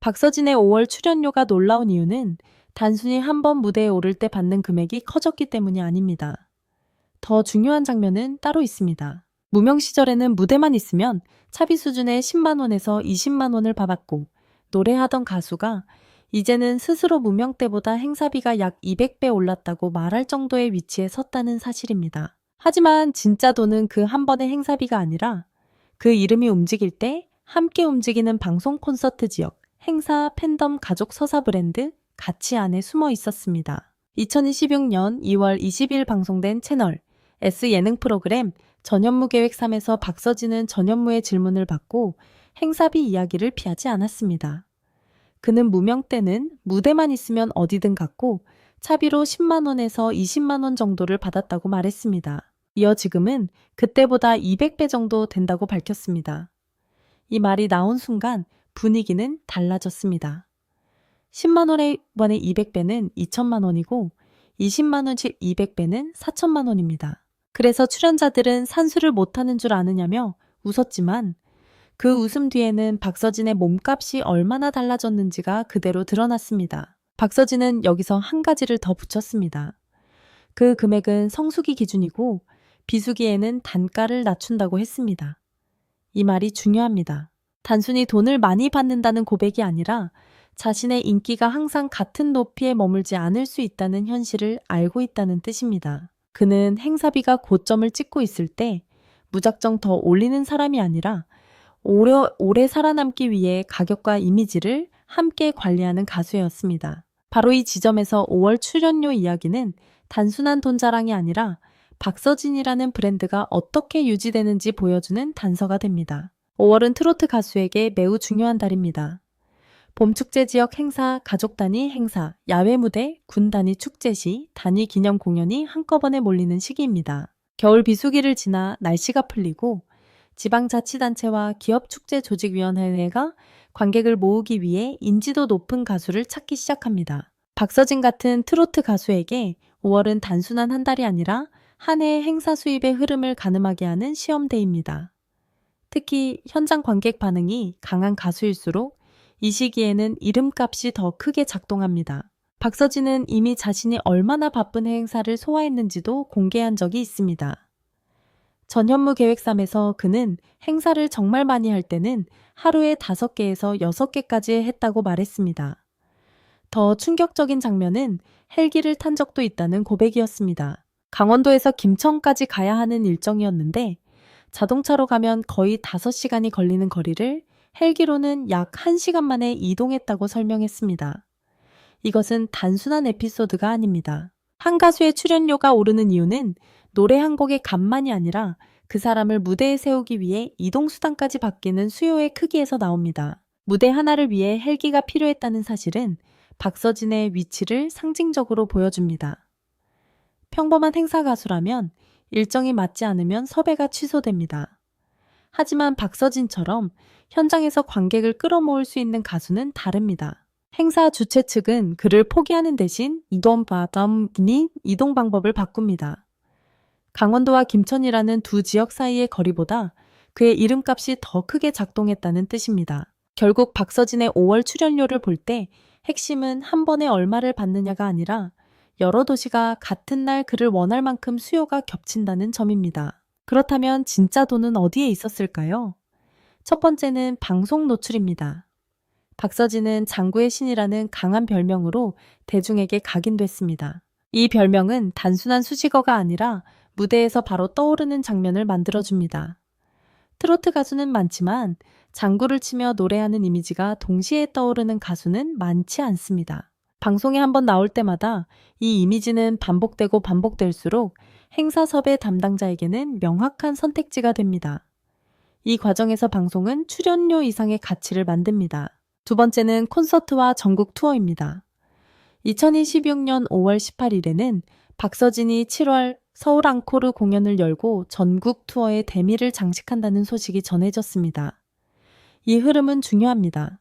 박서진의 5월 출연료가 놀라운 이유는 단순히 한 번 무대에 오를 때 받는 금액이 커졌기 때문이 아닙니다. 더 중요한 장면은 따로 있습니다. 무명 시절에는 무대만 있으면 차비 수준의 10만 원에서 20만 원을 받았고 노래하던 가수가 이제는 스스로 무명 때보다 행사비가 약 200배 올랐다고 말할 정도의 위치에 섰다는 사실입니다. 하지만 진짜 돈은 그 한 번의 행사비가 아니라 그 이름이 움직일 때 함께 움직이는 방송 콘서트 지역, 행사, 팬덤, 가족 서사 브랜드, 가치 안에 숨어 있었습니다. 2026년 2월 20일 방송된 채널 S 예능 프로그램 전현무 계획 3에서 박서진은 전현무의 질문을 받고 행사비 이야기를 피하지 않았습니다. 그는 무명 때는 무대만 있으면 어디든 갔고 차비로 10만 원에서 20만 원 정도를 받았다고 말했습니다. 이어 지금은 그때보다 200배 정도 된다고 밝혔습니다. 이 말이 나온 순간 분위기는 달라졌습니다. 10만 원의 200배는 2천만 원이고 20만 원씩 200배는 4천만 원입니다. 그래서 출연자들은 산수를 못하는 줄 아느냐며 웃었지만 그 웃음 뒤에는 박서진의 몸값이 얼마나 달라졌는지가 그대로 드러났습니다. 박서진은 여기서 한 가지를 더 붙였습니다. 그 금액은 성수기 기준이고 비수기에는 단가를 낮춘다고 했습니다. 이 말이 중요합니다. 단순히 돈을 많이 받는다는 고백이 아니라 자신의 인기가 항상 같은 높이에 머물지 않을 수 있다는 현실을 알고 있다는 뜻입니다. 그는 행사비가 고점을 찍고 있을 때 무작정 더 올리는 사람이 아니라 오래 살아남기 위해 가격과 이미지를 함께 관리하는 가수였습니다. 바로 이 지점에서 5월 출연료 이야기는 단순한 돈 자랑이 아니라 박서진이라는 브랜드가 어떻게 유지되는지 보여주는 단서가 됩니다. 5월은 트로트 가수에게 매우 중요한 달입니다. 봄축제 지역 행사, 가족 단위 행사, 야외 무대, 군 단위 축제 시 단위 기념 공연이 한꺼번에 몰리는 시기입니다. 겨울 비수기를 지나 날씨가 풀리고 지방자치단체와 기업축제조직위원회가 관객을 모으기 위해 인지도 높은 가수를 찾기 시작합니다. 박서진 같은 트로트 가수에게 5월은 단순한 한 달이 아니라 한 해의 행사 수입의 흐름을 가늠하게 하는 시험대입니다. 특히 현장 관객 반응이 강한 가수일수록 이 시기에는 이름값이 더 크게 작동합니다. 박서진은 이미 자신이 얼마나 바쁜 행사를 소화했는지도 공개한 적이 있습니다. 전현무 계획 3에서 그는 행사를 정말 많이 할 때는 하루에 5개에서 6개까지 했다고 말했습니다. 더 충격적인 장면은 헬기를 탄 적도 있다는 고백이었습니다. 강원도에서 김천까지 가야 하는 일정이었는데 자동차로 가면 거의 5시간이 걸리는 거리를 헬기로는 약 1시간 만에 이동했다고 설명했습니다. 이것은 단순한 에피소드가 아닙니다. 한 가수의 출연료가 오르는 이유는 노래 한 곡의 값만이 아니라 그 사람을 무대에 세우기 위해 이동수단까지 바뀌는 수요의 크기에서 나옵니다. 무대 하나를 위해 헬기가 필요했다는 사실은 박서진의 위치를 상징적으로 보여줍니다. 평범한 행사 가수라면 일정이 맞지 않으면 섭외가 취소됩니다. 하지만 박서진처럼 현장에서 관객을 끌어모을 수 있는 가수는 다릅니다. 행사 주최 측은 그를 포기하는 대신 이동 방법을 바꿉니다. 강원도와 김천이라는 두 지역 사이의 거리보다 그의 이름값이 더 크게 작동했다는 뜻입니다. 결국 박서진의 5월 출연료를 볼 때 핵심은 한 번에 얼마를 받느냐가 아니라 여러 도시가 같은 날 그를 원할 만큼 수요가 겹친다는 점입니다. 그렇다면 진짜 돈은 어디에 있었을까요? 첫 번째는 방송 노출입니다. 박서진은 장구의 신이라는 강한 별명으로 대중에게 각인됐습니다. 이 별명은 단순한 수식어가 아니라 무대에서 바로 떠오르는 장면을 만들어줍니다. 트로트 가수는 많지만 장구를 치며 노래하는 이미지가 동시에 떠오르는 가수는 많지 않습니다. 방송에 한번 나올 때마다 이 이미지는 반복되고 반복될수록 행사 섭외 담당자에게는 명확한 선택지가 됩니다. 이 과정에서 방송은 출연료 이상의 가치를 만듭니다. 두 번째는 콘서트와 전국 투어입니다. 2026년 5월 18일에는 박서진이 7월 서울 앙코르 공연을 열고 전국 투어에 대미를 장식한다는 소식이 전해졌습니다. 이 흐름은 중요합니다.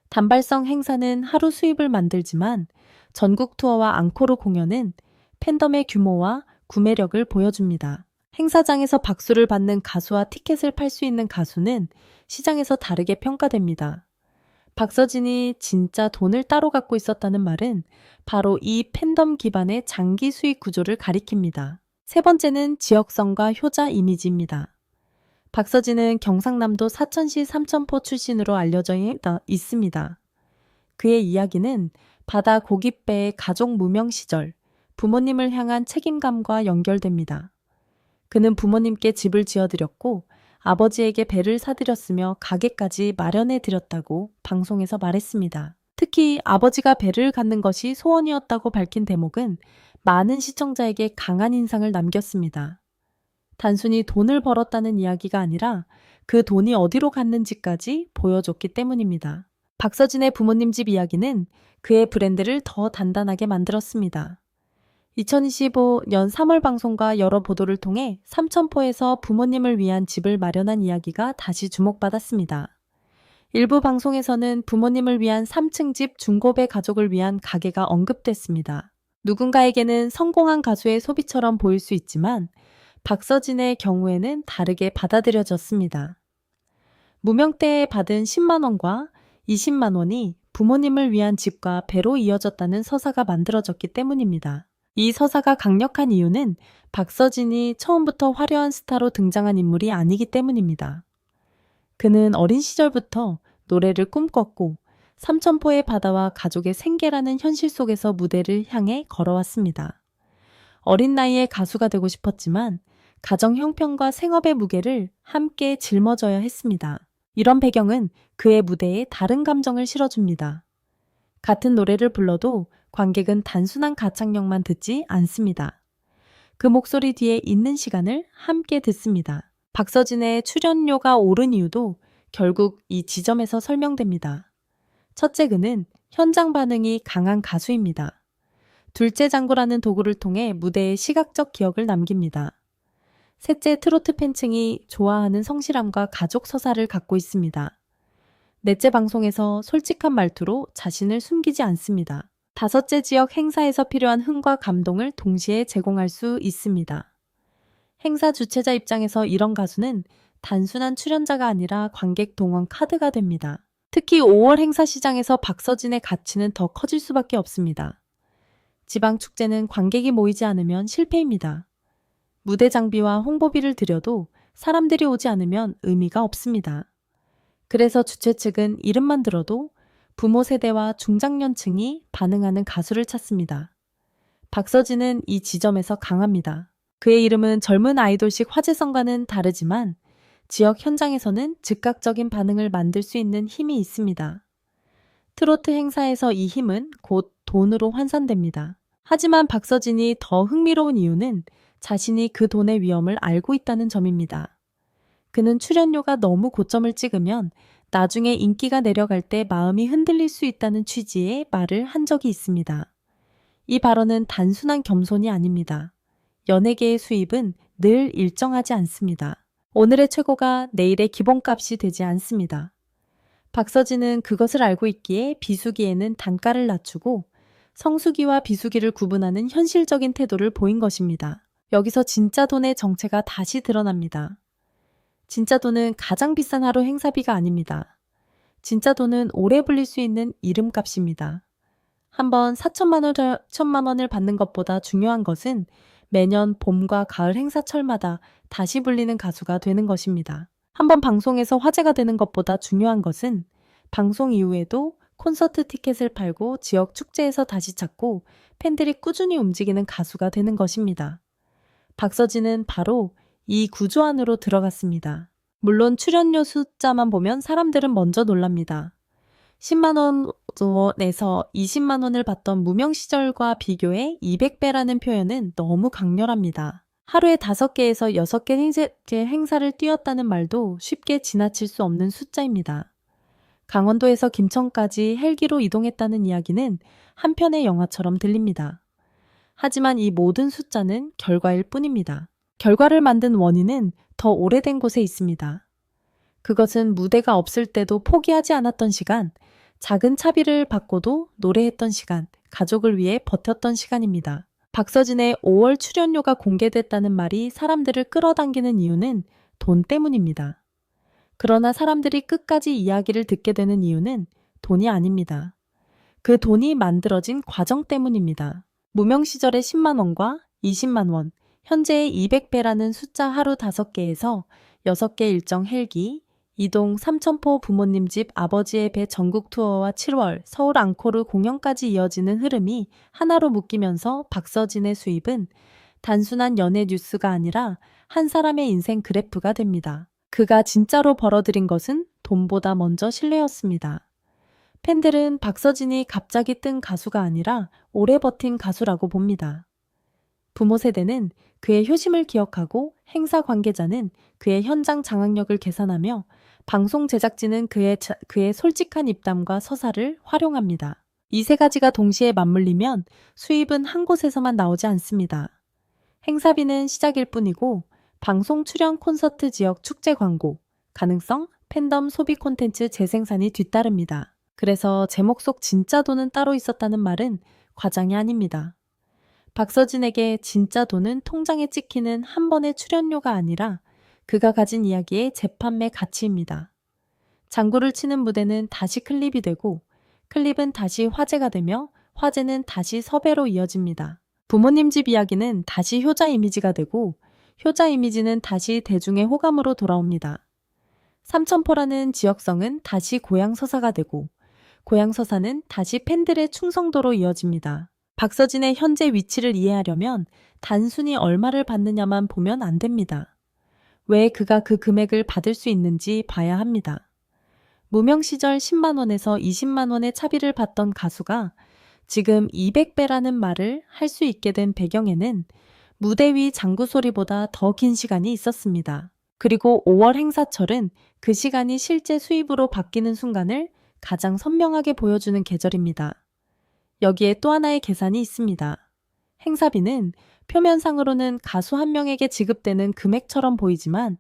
단발성 행사는 하루 수입을 만들지만 전국 투어와 앙코르 공연은 팬덤의 규모와 구매력을 보여줍니다. 행사장에서 박수를 받는 가수와 티켓을 팔 수 있는 가수는 시장에서 다르게 평가됩니다. 박서진이 진짜 돈을 따로 갖고 있었다는 말은 바로 이 팬덤 기반의 장기 수익 구조를 가리킵니다. 세 번째는 지역성과 효자 이미지입니다. 박서진은 경상남도 사천시 삼천포 출신으로 알려져 있습니다. 그의 이야기는 바다 고깃배의 가족 무명 시절, 부모님을 향한 책임감과 연결됩니다. 그는 부모님께 집을 지어드렸고 아버지에게 배를 사드렸으며 가게까지 마련해드렸다고 방송에서 말했습니다. 특히 아버지가 배를 갖는 것이 소원이었다고 밝힌 대목은 많은 시청자에게 강한 인상을 남겼습니다. 단순히 돈을 벌었다는 이야기가 아니라 그 돈이 어디로 갔는지까지 보여줬기 때문입니다. 박서진의 부모님 집 이야기는 그의 브랜드를 더 단단하게 만들었습니다. 2025년 3월 방송과 여러 보도를 통해 삼천포에서 부모님을 위한 집을 마련한 이야기가 다시 주목받았습니다. 일부 방송에서는 부모님을 위한 3층 집 중고배 가족을 위한 가게가 언급됐습니다. 누군가에게는 성공한 가수의 소비처럼 보일 수 있지만 박서진의 경우에는 다르게 받아들여졌습니다. 무명 때에 받은 10만 원과 20만 원이 부모님을 위한 집과 배로 이어졌다는 서사가 만들어졌기 때문입니다. 이 서사가 강력한 이유는 박서진이 처음부터 화려한 스타로 등장한 인물이 아니기 때문입니다. 그는 어린 시절부터 노래를 꿈꿨고 삼천포의 바다와 가족의 생계라는 현실 속에서 무대를 향해 걸어왔습니다. 어린 나이에 가수가 되고 싶었지만 가정 형편과 생업의 무게를 함께 짊어져야 했습니다. 이런 배경은 그의 무대에 다른 감정을 실어줍니다. 같은 노래를 불러도 관객은 단순한 가창력만 듣지 않습니다. 그 목소리 뒤에 있는 시간을 함께 듣습니다. 박서진의 출연료가 오른 이유도 결국 이 지점에서 설명됩니다. 첫째, 그는 현장 반응이 강한 가수입니다. 둘째, 장구라는 도구를 통해 무대에 시각적 기억을 남깁니다. 셋째, 트로트 팬층이 좋아하는 성실함과 가족 서사를 갖고 있습니다. 넷째, 방송에서 솔직한 말투로 자신을 숨기지 않습니다. 다섯째, 지역 행사에서 필요한 흥과 감동을 동시에 제공할 수 있습니다. 행사 주최자 입장에서 이런 가수는 단순한 출연자가 아니라 관객 동원 카드가 됩니다. 특히 5월 행사 시장에서 박서진의 가치는 더 커질 수밖에 없습니다. 지방 축제는 관객이 모이지 않으면 실패입니다. 무대 장비와 홍보비를 들여도 사람들이 오지 않으면 의미가 없습니다. 그래서 주최 측은 이름만 들어도 부모 세대와 중장년층이 반응하는 가수를 찾습니다. 박서진은 이 지점에서 강합니다. 그의 이름은 젊은 아이돌식 화제성과는 다르지만 지역 현장에서는 즉각적인 반응을 만들 수 있는 힘이 있습니다. 트로트 행사에서 이 힘은 곧 돈으로 환산됩니다. 하지만 박서진이 더 흥미로운 이유는 자신이 그 돈의 위험을 알고 있다는 점입니다. 그는 출연료가 너무 고점을 찍으면 나중에 인기가 내려갈 때 마음이 흔들릴 수 있다는 취지의 말을 한 적이 있습니다. 이 발언은 단순한 겸손이 아닙니다. 연예계의 수입은 늘 일정하지 않습니다. 오늘의 최고가 내일의 기본값이 되지 않습니다. 박서진은 그것을 알고 있기에 비수기에는 단가를 낮추고 성수기와 비수기를 구분하는 현실적인 태도를 보인 것입니다. 여기서 진짜 돈의 정체가 다시 드러납니다. 진짜 돈은 가장 비싼 하루 행사비가 아닙니다. 진짜 돈은 오래 불릴 수 있는 이름값입니다. 한번 4천만 원을 받는 것보다 중요한 것은 매년 봄과 가을 행사철마다 다시 불리는 가수가 되는 것입니다. 한번 방송에서 화제가 되는 것보다 중요한 것은 방송 이후에도 콘서트 티켓을 팔고 지역 축제에서 다시 찾고 팬들이 꾸준히 움직이는 가수가 되는 것입니다. 박서진은 바로 이 구조 안으로 들어갔습니다. 물론 출연료 숫자만 보면 사람들은 먼저 놀랍니다. 10만 원에서 20만 원을 받던 무명 시절과 비교해 200배라는 표현은 너무 강렬합니다. 하루에 5개에서 6개 행사를 뛰었다는 말도 쉽게 지나칠 수 없는 숫자입니다. 강원도에서 김천까지 헬기로 이동했다는 이야기는 한편의 영화처럼 들립니다. 하지만 이 모든 숫자는 결과일 뿐입니다. 결과를 만든 원인은 더 오래된 곳에 있습니다. 그것은 무대가 없을 때도 포기하지 않았던 시간, 작은 차비를 받고도 노래했던 시간, 가족을 위해 버텼던 시간입니다. 박서진의 5월 출연료가 공개됐다는 말이 사람들을 끌어당기는 이유는 돈 때문입니다. 그러나 사람들이 끝까지 이야기를 듣게 되는 이유는 돈이 아닙니다. 그 돈이 만들어진 과정 때문입니다. 무명 시절의 10만 원과 20만 원, 현재의 200배라는 숫자 하루 5개에서 6개 일정 헬기, 이동 삼천포 부모님 집 아버지의 배 전국 투어와 7월 서울 앙코르 공연까지 이어지는 흐름이 하나로 묶이면서 박서진의 수입은 단순한 연예 뉴스가 아니라 한 사람의 인생 그래프가 됩니다. 그가 진짜로 벌어들인 것은 돈보다 먼저 신뢰였습니다. 팬들은 박서진이 갑자기 뜬 가수가 아니라 오래 버틴 가수라고 봅니다. 부모 세대는 그의 효심을 기억하고 행사 관계자는 그의 현장 장악력을 계산하며 방송 제작진은 그의 솔직한 입담과 서사를 활용합니다. 이 세 가지가 동시에 맞물리면 수입은 한 곳에서만 나오지 않습니다. 행사비는 시작일 뿐이고 방송 출연 콘서트 지역 축제 광고, 가능성, 팬덤 소비 콘텐츠 재생산이 뒤따릅니다. 그래서 제목 속 진짜 돈은 따로 있었다는 말은 과장이 아닙니다. 박서진에게 진짜 돈은 통장에 찍히는 한 번의 출연료가 아니라 그가 가진 이야기의 재판매 가치입니다. 장구를 치는 무대는 다시 클립이 되고 클립은 다시 화제가 되며 화제는 다시 섭외로 이어집니다. 부모님 집 이야기는 다시 효자 이미지가 되고 효자 이미지는 다시 대중의 호감으로 돌아옵니다. 삼천포라는 지역성은 다시 고향 서사가 되고 고향 서사는 다시 팬들의 충성도로 이어집니다. 박서진의 현재 위치를 이해하려면 단순히 얼마를 받느냐만 보면 안 됩니다. 왜 그가 그 금액을 받을 수 있는지 봐야 합니다. 무명 시절 10만 원에서 20만 원의 차비를 받던 가수가 지금 200배라는 말을 할 수 있게 된 배경에는 무대 위 장구 소리보다 더 긴 시간이 있었습니다. 그리고 5월 행사철은 그 시간이 실제 수입으로 바뀌는 순간을 가장 선명하게 보여주는 계절입니다. 여기에 또 하나의 계산이 있습니다. 행사비는 표면상으로는 가수 한 명에게 지급되는 금액처럼 보이지만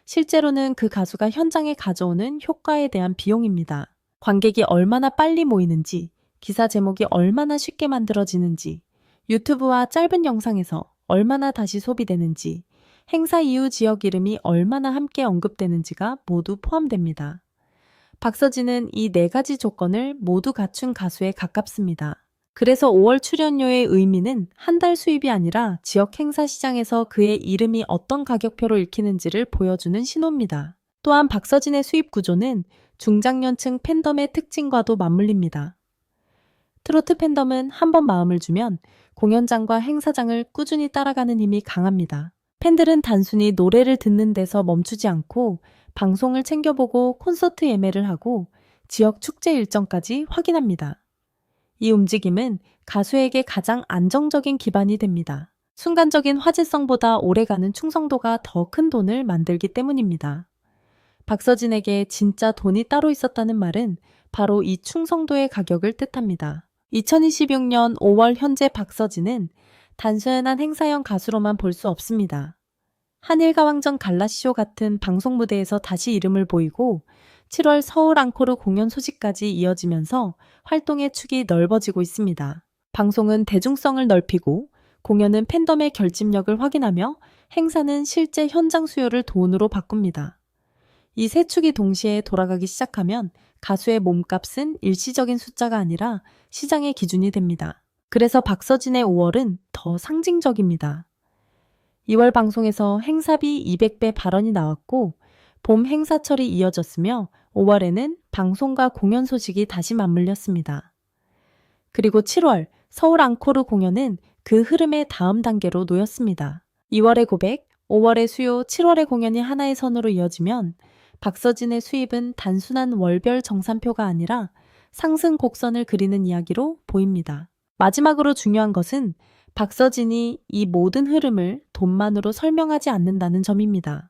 실제로는 그 가수가 현장에 가져오는 효과에 대한 비용입니다. 관객이 얼마나 빨리 모이는지, 기사 제목이 얼마나 쉽게 만들어지는지, 유튜브와 짧은 영상에서 얼마나 다시 소비되는지, 행사 이후 지역 이름이 얼마나 함께 언급되는지가 모두 포함됩니다. 박서진은 이 4가지 조건을 모두 갖춘 가수에 가깝습니다. 그래서 5월 출연료의 의미는 한 달 수입이 아니라 지역 행사 시장에서 그의 이름이 어떤 가격표로 읽히는지를 보여주는 신호입니다. 또한 박서진의 수입 구조는 중장년층 팬덤의 특징과도 맞물립니다. 트로트 팬덤은 한 번 마음을 주면 공연장과 행사장을 꾸준히 따라가는 힘이 강합니다. 팬들은 단순히 노래를 듣는 데서 멈추지 않고 방송을 챙겨보고 콘서트 예매를 하고 지역 축제 일정까지 확인합니다. 이 움직임은 가수에게 가장 안정적인 기반이 됩니다. 순간적인 화제성보다 오래가는 충성도가 더 큰 돈을 만들기 때문입니다. 박서진에게 진짜 돈이 따로 있었다는 말은 바로 이 충성도의 가격을 뜻합니다. 2026년 5월 현재 박서진은 단순한 행사형 가수로만 볼 수 없습니다. 한일가왕전 갈라쇼 같은 방송 무대에서 다시 이름을 보이고 7월 서울 앙코르 공연 소식까지 이어지면서 활동의 축이 넓어지고 있습니다. 방송은 대중성을 넓히고 공연은 팬덤의 결집력을 확인하며 행사는 실제 현장 수요를 돈으로 바꿉니다. 이 세 축이 동시에 돌아가기 시작하면 가수의 몸값은 일시적인 숫자가 아니라 시장의 기준이 됩니다. 그래서 박서진의 5월은 더 상징적입니다. 2월 방송에서 행사비 200배 발언이 나왔고 봄 행사철이 이어졌으며 5월에는 방송과 공연 소식이 다시 맞물렸습니다. 그리고 7월 서울 앙코르 공연은 그 흐름의 다음 단계로 놓였습니다. 2월의 고백, 5월의 수요, 7월의 공연이 하나의 선으로 이어지면 박서진의 수입은 단순한 월별 정산표가 아니라 상승 곡선을 그리는 이야기로 보입니다. 마지막으로 중요한 것은 박서진이 이 모든 흐름을 돈만으로 설명하지 않는다는 점입니다.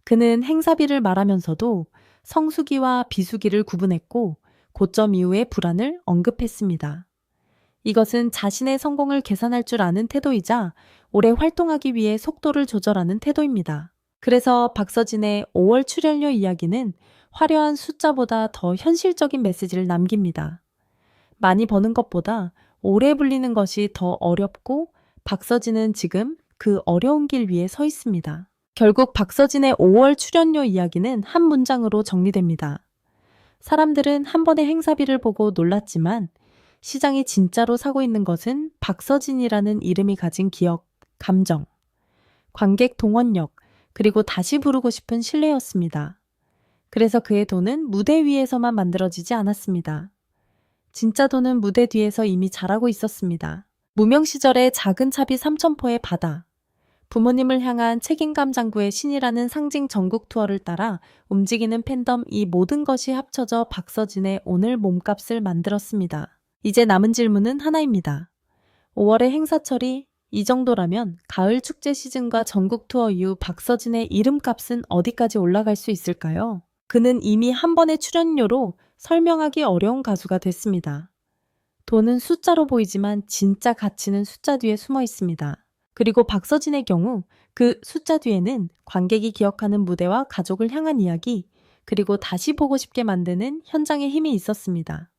그는 행사비를 말하면서도 성수기와 비수기를 구분했고 고점 이후의 불안을 언급했습니다. 이것은 자신의 성공을 계산할 줄 아는 태도이자 오래 활동하기 위해 속도를 조절하는 태도입니다. 그래서 박서진의 5월 출연료 이야기는 화려한 숫자보다 더 현실적인 메시지를 남깁니다. 많이 버는 것보다 오래 불리는 것이 더 어렵고 박서진은 지금 그 어려운 길 위에 서 있습니다. 결국 박서진의 5월 출연료 이야기는 한 문장으로 정리됩니다. 사람들은 한 번의 행사비를 보고 놀랐지만 시장이 진짜로 사고 있는 것은 박서진이라는 이름이 가진 기억, 감정, 관객 동원력, 그리고 다시 부르고 싶은 신뢰였습니다. 그래서 그의 돈은 무대 위에서만 만들어지지 않았습니다. 진짜 돈은 무대 뒤에서 이미 자라고 있었습니다. 무명 시절의 작은 차비 3,000포의 바다, 부모님을 향한 책임감 장구의 신이라는 상징 전국 투어를 따라 움직이는 팬덤, 이 모든 것이 합쳐져 박서진의 오늘 몸값을 만들었습니다. 이제 남은 질문은 하나입니다. 5월의 행사철이 이 정도라면 가을 축제 시즌과 전국 투어 이후 박서진의 이름값은 어디까지 올라갈 수 있을까요? 그는 이미 한 번의 출연료로 설명하기 어려운 가수가 됐습니다. 돈은 숫자로 보이지만 진짜 가치는 숫자 뒤에 숨어 있습니다. 그리고 박서진의 경우 그 숫자 뒤에는 관객이 기억하는 무대와 가족을 향한 이야기, 그리고 다시 보고 싶게 만드는 현장의 힘이 있었습니다.